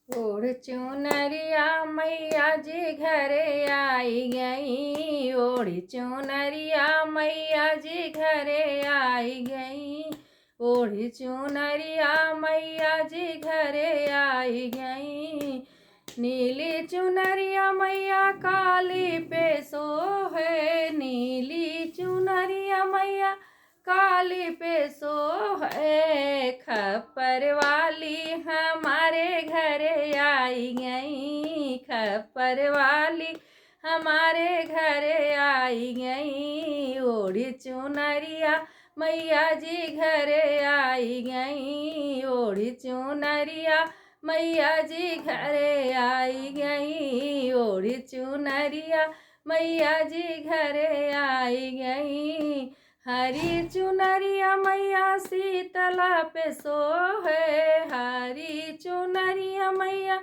ओढ़ चुनरिया मैया जी घरे आई गई। ओढ़ चुनरिया मैया जी घरे आई गई। ओढ़ चुनरिया मैया जी घरे आई गई। नीली चुनरिया मैया काली पे सोहे। नीली चुनरिया मैया काली पे सोहे। खप्पर वाली हमारे घरे आई गई। खप्पर वाली हमारे घरे आई गई। ओढ़ी चुनरिया मैया जी घरे आई गई। ओढ़ी चुनरिया मैया जी घरे आई गई। ओढ़ी चुनरिया मैया जी घरे आई गई। हरी चुनरिया मैया शीतला पे सोहे। हरी चुनरिया मैया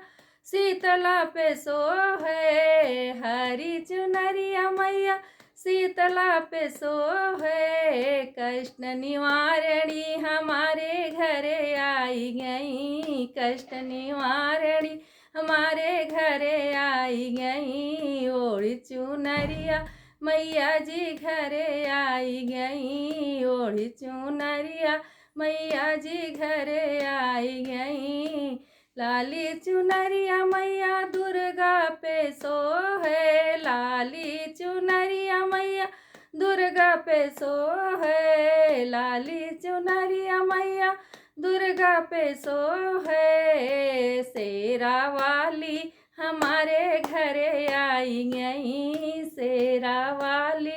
शीतला पे सोहे। हरी चुनरिया मैया शीतला पे सोहे। कष्ट निवारणी हमारे घरे आई गई। कष्ट निवारणी हमारे घरे आई गई। ओढ़ी चुनरिया मैया जी घरे आई गई। ओढ़ी चुनरिया मैया जी घरे आई गई। लाली चुनरिया मैया दुर्गा पे सोहे। लाली चुनरिया मैया दुर्गा पे सोहे। लाली चुनरिया मैया दुर्गा पे सोहे। शेरा वाली हमारे घरे आई गई। शेरा वाली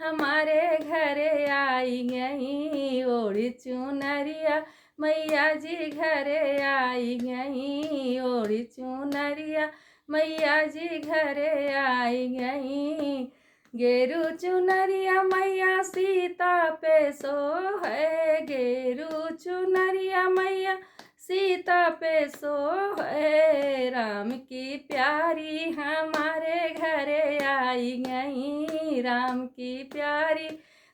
हमारे घरे आई गई। ओढ़ी चुनरिया मैया जी घरे आई गई। ओढ़ी चुनरिया मैया जी घरे आई गई। गेरू चुनरिया मैया सीता पे सोहे। गेरू चुनरिया मैया सीता पे सोहे। राम की प्यारी हमारे घरे आई गई। राम की प्यारी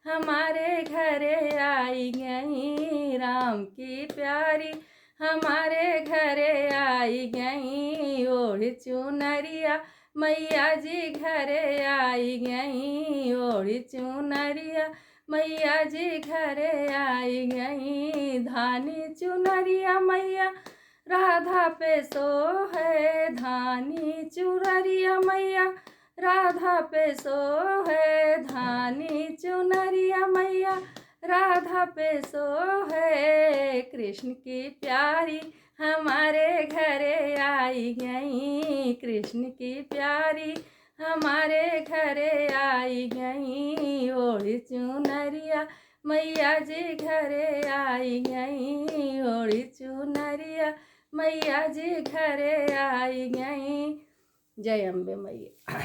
हमारे घरे आई गई। राम की प्यारी हमारे घरे आई गई। ओढ़ चुनरिया मैया जी घरे आई गई। ओढ़ चुनरिया मैया जी घरे आई गई। धानी चुनरिया मैया राधा पे सोहे। धानी चुनरिया मैया राधा पे सोहे। धानी चुनरिया मैया राधा पे सोहे। कृष्ण की प्यारी हमारे घरे आई गई। कृष्ण की प्यारी हमारे घरे आई गई। ओढ़ी चुनरिया मैया जी घरे आई गई। ओढ़ी चुनरिया मैया जी घरे आई गई। जय अम्बे मैया।